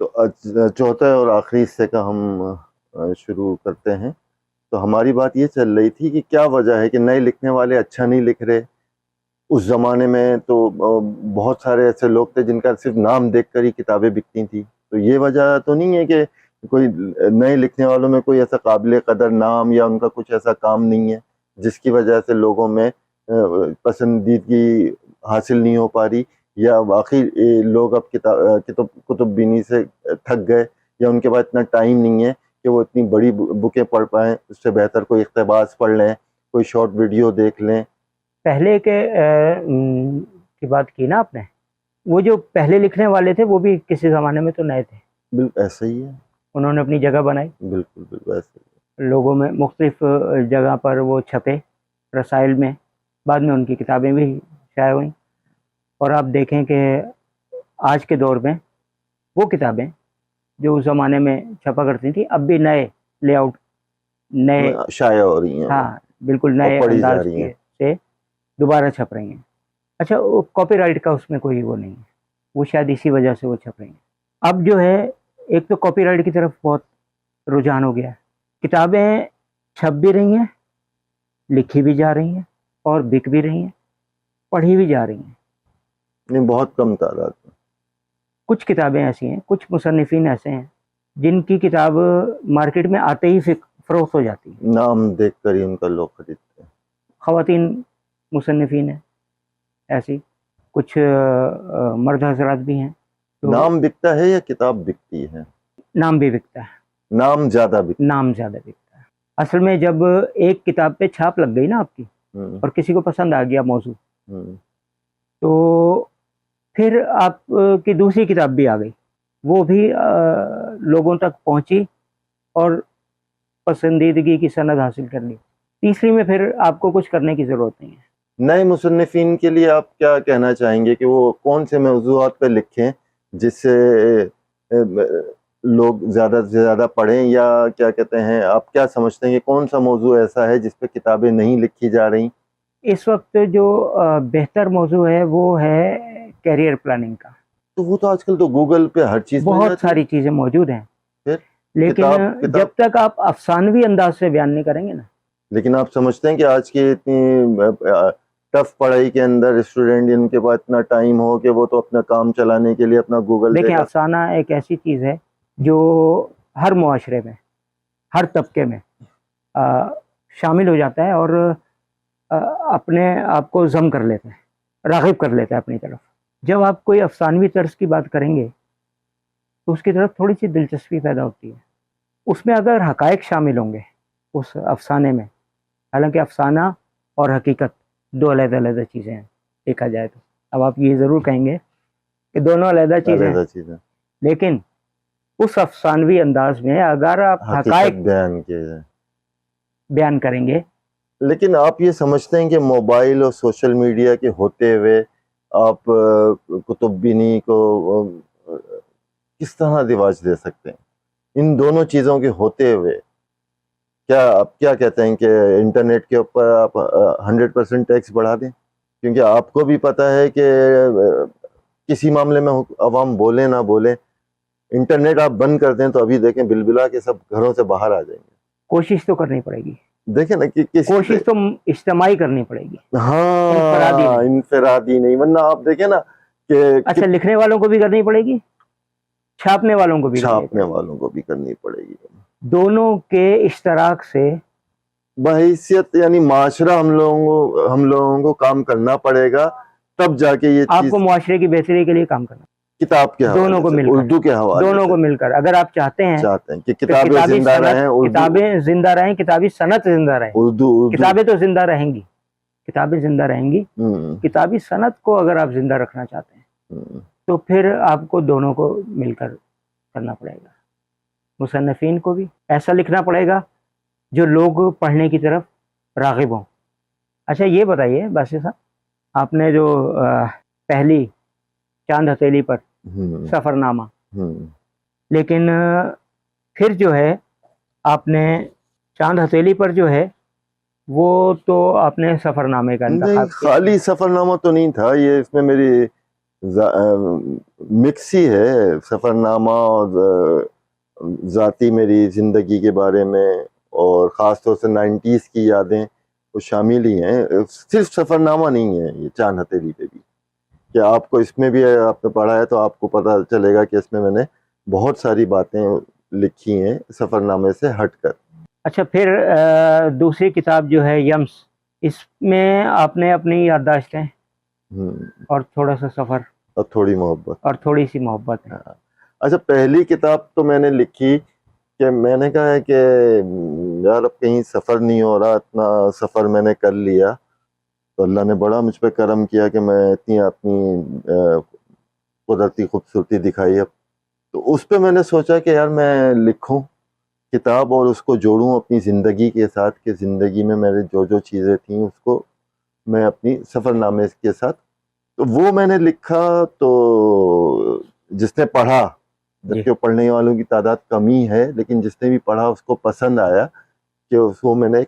تو چوتھا اور آخری حصے کا ہم شروع کرتے ہیں. تو ہماری بات یہ چل رہی تھی کہ کیا وجہ ہے کہ نئے لکھنے والے اچھا نہیں لکھ رہے. اس زمانے میں تو بہت سارے ایسے لوگ تھے جن کا صرف نام دیکھ کر ہی کتابیں بکتی تھیں. تو یہ وجہ تو نہیں ہے کہ کوئی نئے لکھنے والوں میں کوئی ایسا قابل قدر نام یا ان کا کچھ ایسا کام نہیں ہے جس کی وجہ سے لوگوں میں پسندیدگی حاصل نہیں ہو پا رہی، یا واقعی لوگ اب کتب بینی سے تھک گئے، یا ان کے پاس اتنا ٹائم نہیں ہے کہ وہ اتنی بڑی بکیں پڑھ پائیں. اس سے بہتر کوئی اقتباس پڑھ لیں، کوئی شارٹ ویڈیو دیکھ لیں. پہلے کی بات کی نا آپ نے، وہ جو پہلے لکھنے والے تھے وہ بھی کسی زمانے میں تو نئے تھے. بالکل ایسا ہی ہے، انہوں نے اپنی جگہ بنائی، بالکل بالکل ایسا ہی ہے. لوگوں میں مختلف جگہ پر وہ چھپے، رسائل میں، بعد میں ان کی کتابیں بھی شائع ہوئیں. اور آپ دیکھیں کہ آج کے دور میں وہ کتابیں جو اس زمانے میں چھپا کرتی تھیں اب بھی نئے لے آؤٹ، نئے شائع ہو رہی ہیں، ہاں بالکل نئے پڑھی جا انداز رہی ہیں. سے دوبارہ چھپ رہی ہیں. اچھا، کاپی رائٹ کا اس میں کوئی وہ نہیں ہے، وہ شاید اسی وجہ سے وہ چھپ رہی ہیں. اب جو ہے ایک تو کاپی رائٹ کی طرف بہت رجحان ہو گیا ہے، کتابیں چھپ بھی رہی ہیں، لکھی بھی جا رہی ہیں، اور بک بھی رہی ہیں، پڑھی بھی جا رہی ہیں. نہیں، بہت کم تعداد میں. کچھ کتابیں ایسی ہیں، کچھ مصنفین ایسے ہیں جن کی کتاب مارکیٹ میں آتے ہی فروخت ہو جاتی ہے، نام دیکھ کر ہی ان کا لوگ خریدتے ہیں. خواتین مصنفین ہیں ایسی، کچھ مرد حضرات بھی ہیں. تو نام بکتا ہے یا کتاب بکتی ہے؟ نام بھی بکتا ہے، نام زیادہ بکتا نام زیادہ بکتا ہے. اصل میں جب ایک کتاب پہ چھاپ لگ گئی نا آپ کی، ہے. اور کسی کو پسند آ گیا موضوع، تو پھر آپ کی دوسری کتاب بھی آ گئی، وہ بھی لوگوں تک پہنچی اور پسندیدگی کی سند حاصل کر لی. تیسری میں پھر آپ کو کچھ کرنے کی ضرورت نہیں ہے. نئے مصنفین کے لیے آپ کیا کہنا چاہیں گے کہ وہ کون سے موضوعات پہ لکھیں جس سے لوگ زیادہ سے زیادہ پڑھیں، یا کیا کہتے ہیں، آپ کیا سمجھتے ہیں کہ کون سا موضوع ایسا ہے جس پہ کتابیں نہیں لکھی جا رہی؟ اس وقت جو بہتر موضوع ہے وہ ہے کیریئر پلاننگ کا. تو وہ تو آج کل تو گوگل پہ ہر چیز مل بہت جاتی ہے. ساری چیزیں موجود ہیں، پھر لیکن جب تک آپ افسانوی انداز سے بیان نہیں کریں گے نا. لیکن آپ سمجھتے ہیں کہ آج کی اتنی ٹف پڑھائی کے اندر اسٹوڈنٹ ان کے پاس اتنا ٹائم ہو کہ وہ تو اپنا کام چلانے کے لیے اپنا گوگل دیکھیں، دے گا؟ افسانہ ایک ایسی چیز ہے جو ہر معاشرے میں، ہر طبقے میں شامل ہو جاتا ہے، اور اپنے آپ کو ضم کر لیتا ہے، راغب کر لیتا ہے اپنی طرف. جب آپ کوئی افسانوی طرز کی بات کریں گے تو اس کی طرف تھوڑی سی دلچسپی پیدا ہوتی ہے. اس میں اگر حقائق شامل ہوں گے اس افسانے میں، حالانکہ افسانہ اور حقیقت دو علیحدہ علیحدہ چیزیں ہیں دیکھا جائے تو. اب آپ یہ ضرور کہیں گے کہ دونوں علیحدہ چیزیں ہیں، لیکن اس افسانوی انداز میں اگر آپ حقائق بیان کریں گے. لیکن آپ یہ سمجھتے ہیں کہ موبائل اور سوشل میڈیا کے ہوتے ہوئے آپ کتب بینی کو کس طرح رواج دے سکتے ہیں؟ ان دونوں چیزوں کے ہوتے ہوئے کیا آپ کیا کہتے ہیں کہ انٹرنیٹ کے اوپر آپ 100% ٹیکس بڑھا دیں؟ کیونکہ آپ کو بھی پتہ ہے کہ کسی معاملے میں عوام بولیں نہ بولیں، انٹرنیٹ آپ بند کر دیں تو ابھی دیکھیں بلبلا کے سب گھروں سے باہر آ جائیں گے. کوشش تو کرنی پڑے گی، دیکھیں نا کہ کوشش تو اجتماعی کرنی پڑے گی، ہاں، انفرادی نہیں. ورنہ آپ دیکھیں نا کہ اچھا، لکھنے والوں کو بھی کرنی پڑے گی، چھاپنے والوں کو بھی کرنی پڑے گی. دونوں کے اشتراک سے بحیثیت یعنی معاشرہ ہم لوگوں کو کام کرنا پڑے گا، تب جا کے یہ آپ چیز کو معاشرے کی بہتری کے لیے کام کرنا، کتاب کے حوالے دونوں کو سے، مل کر، اردو کے حوالے دونوں کو سے مل کر. اگر آپ چاہتے ہیں کہ کتابیں زندہ رہیں، کتابیں زندہ رہیں، کتابی صنعت زندہ رہے. اردو کتابیں تو زندہ رہیں گی، کتابیں زندہ رہیں گی، کتابی صنعت کو اگر آپ زندہ رکھنا چاہتے ہیں تو پھر آپ کو دونوں کو مل کر کرنا پڑے گا. مصنفین کو بھی ایسا لکھنا پڑے گا جو لوگ پڑھنے کی طرف راغب ہوں. اچھا، یہ بتائیے باسط صاحب، آپ نے جو پہلی چاند ہتھیلی پر سفر نامہ، لیکن پھر جو ہے آپ نے چاند ہتھیلی پر جو ہے وہ تو آپ نے سفر نامے کا انتخاب کیا. خالی سفر نامہ تو نہیں تھا یہ، اس میں میری مکس ہی ہے، سفر نامہ اور ذاتی میری زندگی کے بارے میں، اور خاص طور سے 90s کی یادیں وہ شامل ہی ہیں. صرف سفر نامہ نہیں ہے یہ چاند ہتھیلی پہ بھی، کہ آپ کو اس میں بھی آپ نے پڑھا ہے تو آپ کو پتہ چلے گا کہ اس میں نے بہت ساری باتیں لکھی ہیں سفر نامے سے ہٹ کر. اچھا، پھر دوسری کتاب جو ہے یمس، اس میں آپ نے اپنی یادداشتیں اور تھوڑا سا سفر اور تھوڑی محبت اور تھوڑی سی محبت ہے. اچھا، پہلی کتاب تو میں نے لکھی کہ میں نے کہا ہے کہ یار اب کہیں سفر نہیں ہو رہا، اتنا سفر میں نے کر لیا، تو اللہ نے بڑا مجھ پہ کرم کیا کہ میں اتنی اپنی قدرتی خوبصورتی دکھائی. اب تو اس پہ میں نے سوچا کہ یار میں لکھوں کتاب اور اس کو جوڑوں اپنی زندگی کے ساتھ، کہ زندگی میں میرے جو چیزیں تھیں اس کو میں اپنی سفر نامے کے ساتھ. تو وہ میں نے لکھا، تو جس نے پڑھا، جبکہ پڑھنے والوں کی تعداد کم ہی ہے، لیکن جس نے بھی پڑھا اس کو پسند آیا کہ اس کو میں نے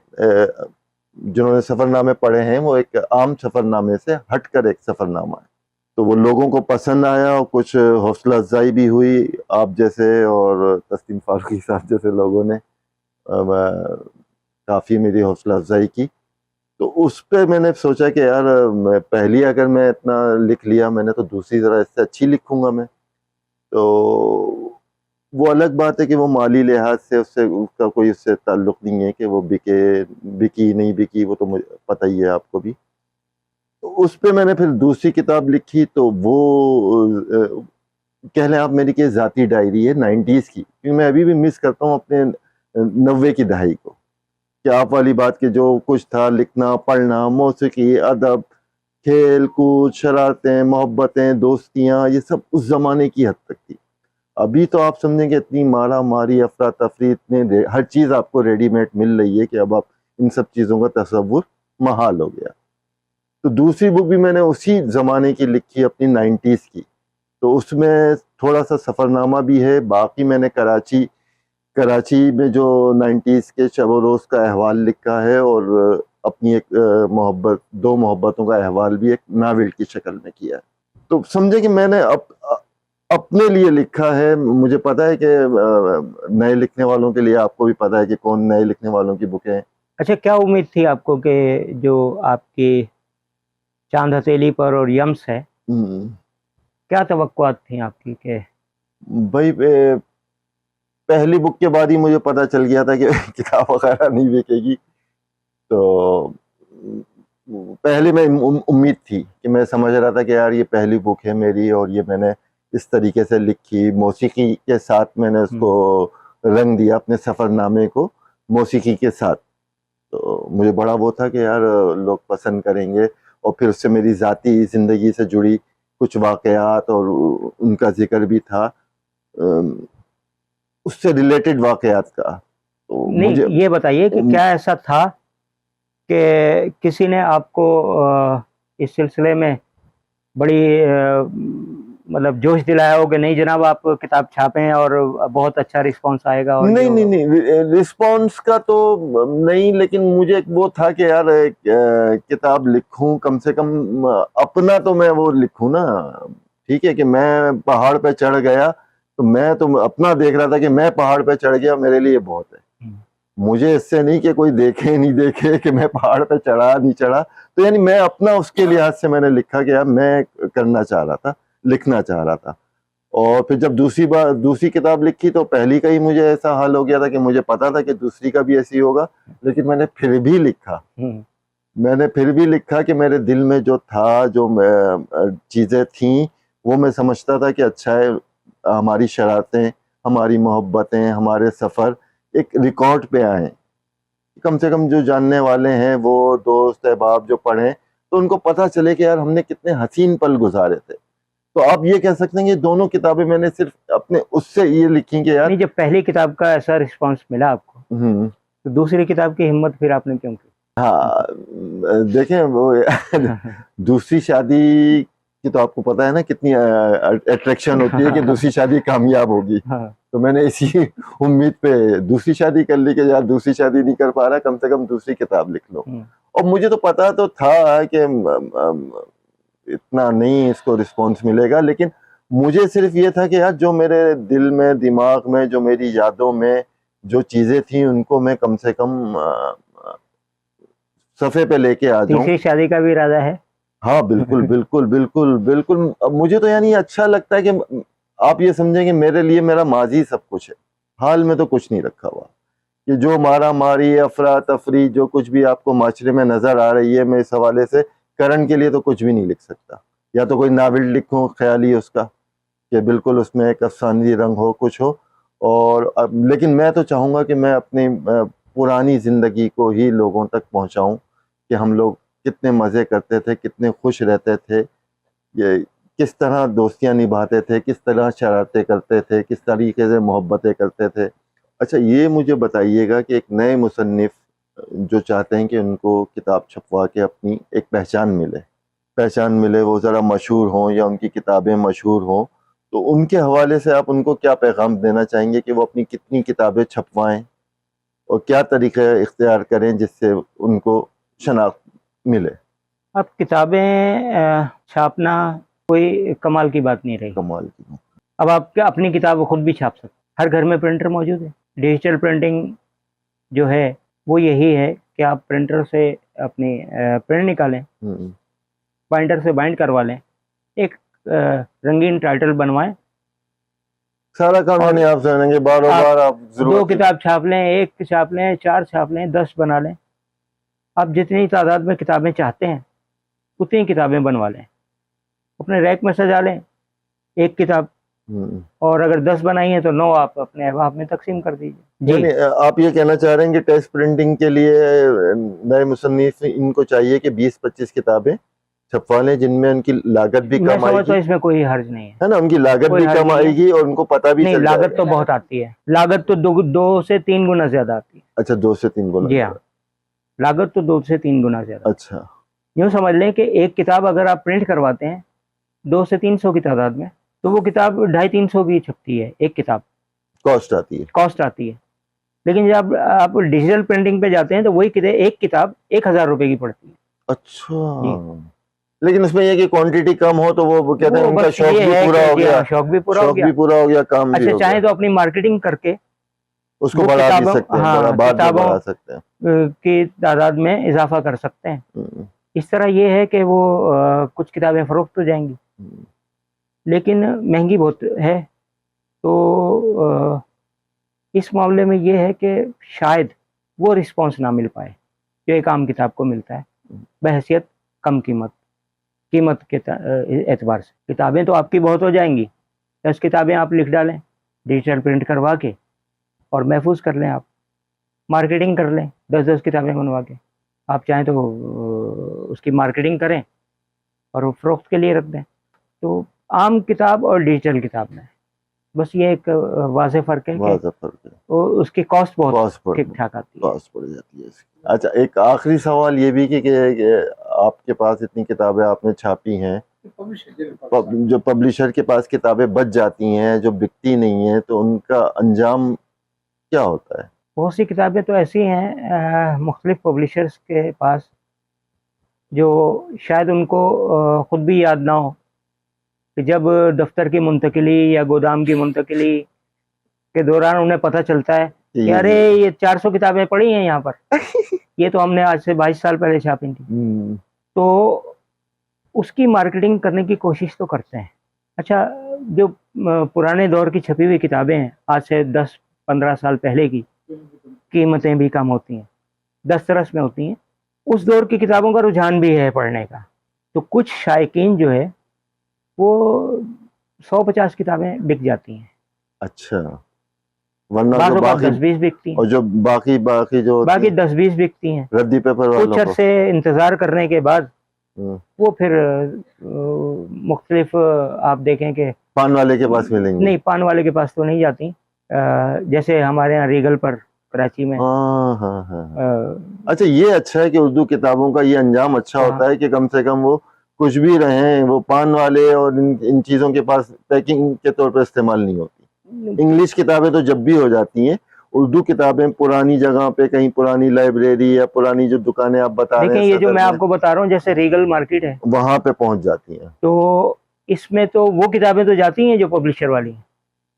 جنہوں نے سفر نامے پڑھے ہیں وہ ایک عام سفر نامے سے ہٹ کر ایک سفر نامہ ہے. تو وہ لوگوں کو پسند آیا اور کچھ حوصلہ افزائی بھی ہوئی، آپ جیسے اور تسلیم فاروقی صاحب جیسے لوگوں نے کافی میری حوصلہ افزائی کی. تو اس پہ میں نے سوچا کہ یار میں پہلی اگر میں اتنا لکھ لیا میں نے، تو دوسری ذرا اس سے اچھی لکھوں گا میں. تو وہ الگ بات ہے کہ وہ مالی لحاظ سے اس کا کوئی اس سے تعلق نہیں ہے کہ وہ بکی نہیں بکی، وہ تو مجھے پتہ ہی ہے آپ کو بھی. تو اس پہ میں نے پھر دوسری کتاب لکھی، تو وہ کہہ لیں آپ میری کہ ذاتی ڈائری ہے 90s کی، کیونکہ میں ابھی بھی مس کرتا ہوں اپنے 90 کی دہائی کو، کہ آپ والی بات کہ جو کچھ تھا لکھنا، پڑھنا، موسیقی، ادب، کھیل کود، شرارتیں، محبتیں، دوستیاں، یہ سب اس زمانے کی حد تک تھی. ابھی تو آپ سمجھیں کہ اتنی مارا ماری، افراتفری، اتنے ہر چیز آپ کو ریڈی میڈ مل رہی ہے کہ اب آپ ان سب چیزوں کا تصور محال ہو گیا. تو دوسری بک بھی میں نے اسی زمانے کی لکھی اپنی 90s کی. تو اس میں تھوڑا سا سفر نامہ بھی ہے، باقی میں نے کراچی میں جو 90s کے شب و روز کا احوال لکھا ہے، اور اپنی ایک دو محبتوں کا احوال بھی ایک ناول کی شکل میں کیا ہے. تو سمجھے کہ میں نے اپنے لیے لکھا ہے. مجھے پتا ہے کہ نئے لکھنے والوں کے لیے، آپ کو بھی پتا ہے کہ کون نئے لکھنے والوں کی بکیں ہیں. اچھا، کیا امید تھی آپ کو کہ جو آپ کی چاند ہتھیلی پر اور یمس ہے، کیا توقعات تھیں آپ کی؟ کہ بھائی پہلی بک کے بعد ہی مجھے پتا چل گیا تھا کہ کتاب وغیرہ نہیں بکے گی. تو پہلے میں امید تھی کہ میں سمجھ رہا تھا کہ یار یہ پہلی بک ہے میری، اور یہ میں نے اس طریقے سے لکھی، موسیقی کے ساتھ میں نے اس کو رنگ دیا، اپنے سفر نامے کو موسیقی کے ساتھ. تو مجھے بڑا وہ تھا کہ یار لوگ پسند کریں گے. اور پھر اس سے میری ذاتی زندگی سے جڑی کچھ واقعات اور ان کا ذکر بھی تھا، اس سے ریلیٹڈ واقعات کا. تو نہیں، یہ بتائیے کہ کیا ایسا تھا کہ کسی نے آپ کو اس سلسلے میں بڑی مطلب جوش دلایا ہو کہ نہیں جناب آپ کتاب چھاپیں اور بہت اچھا رسپانس آئے گا؟ اور نہیں رسپانس کا تو نہیں، لیکن مجھے وہ تھا کہ یار کتاب لکھوں، کم سے کم اپنا تو میں وہ لکھوں نا. ٹھیک ہے کہ میں پہاڑ پہ چڑھ گیا، تو میں تو اپنا دیکھ رہا تھا کہ میں پہاڑ پہ چڑھ گیا، میرے لیے بہت ہے. مجھے اس سے نہیں کہ کوئی دیکھے نہیں دیکھے کہ میں پہاڑ پہ چڑھا نہیں چڑھا. تو یعنی میں اپنا اس کے لحاظ سے میں نے لکھا کہ یار میں کرنا چاہ رہا تھا، لکھنا چاہ رہا تھا. اور پھر جب دوسری کتاب لکھی تو پہلی کا ہی مجھے ایسا حال ہو گیا تھا کہ مجھے پتا تھا کہ دوسری کا بھی ایسی ہوگا، لیکن میں نے پھر بھی لکھا کہ میرے دل میں جو تھا، جو چیزیں تھیں، وہ میں سمجھتا تھا کہ اچھا ہے ہماری شرارتیں، ہماری محبتیں، ہمارے سفر ایک ریکارڈ پہ آئیں. کم سے کم جو جاننے والے ہیں، وہ دوست احباب جو پڑھیں، تو ان کو پتہ چلے کہ یار ہم نے کتنے حسین پل گزارے تھے. تو آپ یہ کہہ سکتے ہیں کہ دونوں کتابیں میں نے صرف اپنے اس سے یہ لکھی کہ یار نہیں، جب پہلی کتاب کا ایسا رسپانس ملا آپ کو تو دوسری کتاب کی ہمت پھر آپ نے کیوں کی؟ ہاں دیکھیں، وہ دوسری شادی کی تو آپ کو پتا ہے نا کتنی اٹریکشن ہوتی ہے کہ دوسری شادی کامیاب ہوگی. تو میں نے اسی امید پہ دوسری شادی کر لی کہ یار دوسری شادی نہیں کر پا رہا، کم سے کم دوسری کتاب لکھ لو. اور مجھے تو پتا تو تھا کہ اتنا نہیں اس کو رسپانس ملے گا، لیکن مجھے صرف یہ تھا کہ یار جو میرے دل میں، دماغ میں، جو میری یادوں میں جو چیزیں تھیں ان کو میں کم سے کم صفحے پہ لے کے آ جاؤں. تیسری شادی کا بھی ارادہ ہے؟ ہاں بالکل بالکل بالکل بالکل. مجھے تو یعنی اچھا لگتا ہے کہ آپ یہ سمجھیں کہ میرے لیے میرا ماضی سب کچھ ہے، حال میں تو کچھ نہیں رکھا ہوا. کہ جو مارا ماری، افراتفری، جو کچھ بھی آپ کو معاشرے میں نظر آ رہی ہے، میں اس حوالے سے کرن کے لیے تو کچھ بھی نہیں لکھ سکتا. یا تو کوئی ناول لکھوں خیالی اس کا کہ بالکل اس میں ایک افسانوی رنگ ہو، کچھ ہو. اور لیکن میں تو چاہوں گا کہ میں اپنی پرانی زندگی کو ہی لوگوں تک پہنچاؤں کہ ہم لوگ کتنے مزے کرتے تھے، کتنے خوش رہتے تھے، یہ کس طرح دوستیاں نبھاتے تھے، کس طرح شرارتیں کرتے تھے، کس طریقے سے محبتیں کرتے تھے. اچھا یہ مجھے بتائیے گا کہ ایک نئے مصنف جو چاہتے ہیں کہ ان کو کتاب چھپوا کے اپنی ایک پہچان ملے، وہ ذرا مشہور ہوں یا ان کی کتابیں مشہور ہوں، تو ان کے حوالے سے آپ ان کو کیا پیغام دینا چاہیں گے کہ وہ اپنی کتنی کتابیں چھپوائیں اور کیا طریقے اختیار کریں جس سے ان کو شناخت ملے؟ اب کتابیں چھاپنا کوئی کمال کی بات نہیں رہی. کمال کی. اب آپ اپنی کتاب خود بھی چھاپ سکتے، ہر گھر میں پرنٹر موجود ہے. ڈیجیٹل پرنٹنگ جو ہے وہ یہی ہے کہ آپ پرنٹر سے اپنی پرنٹ نکالیں، بائنڈر سے بائنڈ کروا لیں، ایک رنگین ٹائٹل بنوائیں، سارا کام یعنی آپ جانیں گے بار بار آپ دو کتاب چھاپ لیں، ایک چھاپ لیں، 4 چھاپ لیں، 10 بنا لیں. آپ جتنی تعداد میں کتابیں چاہتے ہیں اتنی کتابیں بنوا لیں، اپنے ریک میں سجا لیں ایک کتاب، اور اگر 10 بنائی ہیں تو 9 آپ اپنے احباب میں تقسیم کر دیجیے. یعنی آپ یہ کہنا چاہ رہے ہیں کہ ٹیسٹ پرنٹنگ کے لیے نئے مصنف ان کو چاہیے کہ 20-25 کتابیں چھپوا لیں جن میں ان کی لاگت بھی میں کم آئے سمجھتا ہوں گی، اس میں کوئی حرج نہیں ہے نا، ان کی لاگت بھی کم آئے گی اور ان کو پتہ بھی نہیں. چل جائے لاگت تو بہت آتی ہے، لاگت تو 2 سے 3 گنا زیادہ آتی ہے. اچھا 2 سے 3 گنا. جی ہاں، لاگت تو 2 سے 3 گنا زیادہ. اچھا یوں سمجھ لیں کہ ایک کتاب اگر آپ پرنٹ کرواتے ہیں 200 سے 300 کی تعداد میں، تو وہ کتاب 250-300 بھی چھپتی ہے، ایک کتاب کاسٹ آتی ہے. لیکن جب آپ ڈیجیٹل پرنٹنگ پہ جاتے ہیں تو وہی ایک کتاب 1000 روپے کی پڑتی ہے. اچھا لیکن اس میں یہ کہ کوانٹٹی کم ہو تو وہ کہتے ہیں ان کا شوق بھی پورا ہو گیا، شوق بھی پورا ہو گیا، کام بھی اچھا ہو گیا. چاہیں تو اپنی مارکیٹنگ کر کے اس کو بڑھا بھی سکتے ہیں، بڑھا سکتے ہیں، کی تعداد میں اضافہ کر سکتے ہیں. اس طرح یہ ہے کہ وہ کچھ کتابیں فروخت ہو جائیں گی، لیکن مہنگی بہت ہے. تو اس معاملے میں یہ ہے کہ شاید وہ رسپانس نہ مل پائے جو ایک عام کتاب کو ملتا ہے بحیثیت کم قیمت کے اعتبار سے. کتابیں تو آپ کی بہت ہو جائیں گی، 10 کتابیں آپ لکھ ڈالیں ڈیجیٹل پرنٹ کروا کے اور محفوظ کر لیں، آپ مارکیٹنگ کر لیں 10 کتابیں بنوا کے. آپ چاہیں تو اس کی مارکیٹنگ کریں اور وہ فروخت کے لیے رکھ دیں. تو عام کتاب اور ڈیجیٹل کتاب میں بس یہ ایک واضح فرق ہے کہ اس کی کاسٹ بہت ٹھیک ٹھاک آتی ہے، کاسٹ پڑ جاتی ہے. اچھا ایک آخری سوال یہ بھی کہ آپ کے پاس اتنی کتابیں آپ نے چھاپی ہیں، جو پبلشر کے پاس کتابیں بچ جاتی ہیں جو بکتی نہیں ہیں، تو ان کا انجام کیا ہوتا ہے؟ بہت سی کتابیں تو ایسی ہیں مختلف پبلشرز کے پاس جو شاید ان کو خود بھی یاد نہ ہو کہ جب دفتر کی منتقلی یا گودام کی منتقلی کے دوران انہیں پتہ چلتا ہے کہ ارے یہ 400 کتابیں پڑی ہیں یہاں پر، یہ تو ہم نے آج سے 22 سال پہلے چھاپی تھی. تو اس کی مارکیٹنگ کرنے کی کوشش تو کرتے ہیں. اچھا جو پرانے دور کی چھپی ہوئی کتابیں ہیں آج سے 10-15 سال پہلے کی، قیمتیں بھی کم ہوتی ہیں، دسترس میں ہوتی ہیں، اس دور کی کتابوں کا رجحان بھی ہے پڑھنے کا. تو کچھ شائقین جو ہے وہ 150 کتابیں بک جاتی ہیں. اچھا ورنہ بعض جو اوقات باقی 10-20 بکتی ہیں، اور جو باقی جو 10-20 بکتی ہیں. ردی پیپر کچھ والوں کو عرصے انتظار کرنے کے بعد وہ پھر مختلف آپ دیکھیں کہ پان والے کے پاس ملیں گے. نہیں، پان والے کے پاس تو نہیں جاتی، جیسے ہمارے یہاں ریگل پر کراچی میں. اچھا یہ اچھا ہے کہ اردو کتابوں کا یہ انجام اچھا ہوتا ہے کہ کم سے کم وہ کچھ بھی رہیں، وہ پان والے اور ان چیزوں کے پاس پیکنگ کے طور پر استعمال نہیں ہوتی. انگلش کتابیں تو جب بھی ہو جاتی ہیں، اردو کتابیں پرانی جگہ پہ کہیں پرانی لائبریری یا پرانی جو دکانیں آپ بتا رہے دیکھیں ہیں یہ جو صدر میں آپ کو بتا رہا ہوں جیسے ریگل مارکیٹ ہے وہاں پہ پہنچ جاتی ہیں. تو اس میں تو وہ کتابیں تو جاتی ہیں جو پبلشر والی ہیں.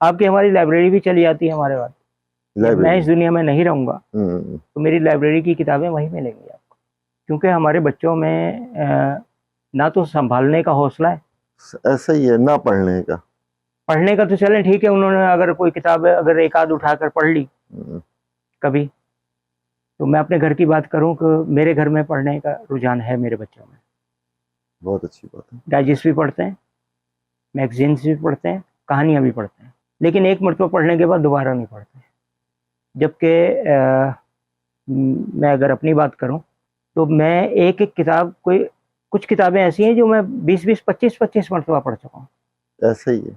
آپ کی ہماری لائبریری بھی چلی جاتی ہے ہمارے پاس. میں اس لائبریری. دنیا میں نہیں رہوں گا تو میری لائبریری کی کتابیں وہیں ملیں گی آپ کو, کیونکہ ہمارے بچوں میں نہ تو سنبھالنے کا حوصلہ ہے, ایسا ہی ہے نہ پڑھنے کا. پڑھنے کا تو چلیں ٹھیک ہے, انہوں نے اگر کوئی کتاب اگر ایک آدھ اٹھا کر پڑھ لی کبھی, تو میں اپنے گھر کی بات کروں کہ میرے گھر میں پڑھنے کا رجحان ہے میرے بچوں میں. بہت اچھی بات ہے. ڈائجسٹ بھی پڑھتے ہیں, میگزینس بھی پڑھتے ہیں, کہانیاں بھی پڑھتے ہیں, لیکن ایک مرتبہ پڑھنے کے بعد دوبارہ نہیں پڑھتے. جبکہ میں اگر اپنی بات کروں تو میں ایک ایک کتاب کچھ کتابیں ایسی ہیں جو میں 20-25 مرتبہ پڑھ چکا ہوں. ایسا ہی ہے.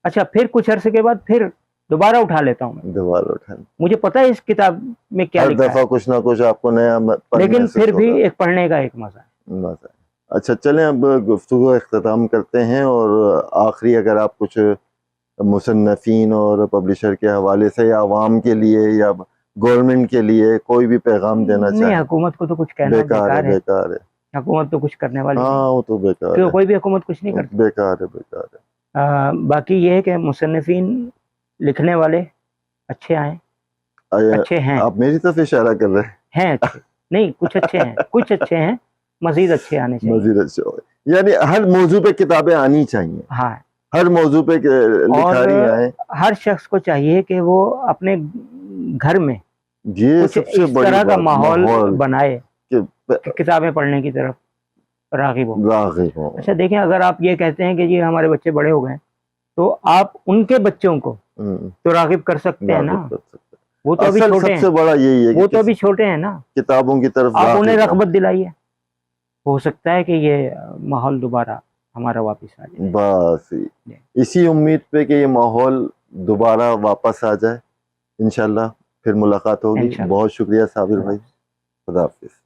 اچھا پھر کچھ عرصے کے بعد پھر دوبارہ اٹھا لیتا ہوں میں, دوبارہ اٹھانا. مجھے پتہ ہے اس کتاب میں کیا ہر لکھا دفعہ ہے, کچھ نہ کچھ آپ کو نیا لیکن پھر بھی ایک پڑھنے کا ایک مزہ ہے. مزہ ہے. اچھا چلیں اب گفتگو اختتام کرتے ہیں, اور آخری اگر آپ کچھ مصنفین اور پبلشر کے حوالے سے یا عوام کے لیے یا گورنمنٹ کے لیے کوئی بھی پیغام دینا نہیں, چاہیں. حکومت کو تو کچھ کہنا بیکار ہے. بیکار ہے. حکومت تو کچھ کرنے والی ہاں وہ تو بیکار نہیں, ہے. کوئی بھی حکومت کچھ نہیں کرتی. بیکار ہے. بیکار ہے. باقی یہ ہے کہ مصنفین لکھنے والے اچھے آئیں, اچھے ہیں. آپ میری طرف اشارہ کر رہے ہیں اچھے نہیں, کچھ اچھے ہیں, کچھ اچھے ہیں, مزید اچھے آنے چاہیے. مزید اچھے ہو, یعنی ہر موضوع پہ کتابیں آنی چاہیے. ہاں, ہر موضوع پہ لکھاری آئیں. ہر شخص کو چاہیے کہ وہ اپنے گھر میں یہ کچھ سب سے اس بڑی طرح کا بات, ماحول بنائے کہ کہ کتابیں پڑھنے کی طرف راغب ہو. راغب ہو. اچھا دیکھیں, اگر آپ یہ کہتے ہیں کہ جی ہمارے بچے بڑے ہو گئے تو آپ ان کے بچوں کو تو راغب کر سکتے ہیں نا. راغب کر سکتے. وہ تو ابھی اصل چھوٹے سب سے ہیں, بڑا یہی ہے وہ کہ تو ابھی چھوٹے ہیں نا, کتابوں کی طرف آپ انہیں راغب ہو. رغبت دلائیے, ہو سکتا ہے کہ یہ ماحول دوبارہ ہمارا واپس آ جائے. بس اسی امید پہ کہ یہ ماحول دوبارہ واپس آ جائے. انشاءاللہ پھر ملاقات ہوگی. انشاءاللہ. بہت شکریہ صابر بھائی. خدا حافظ.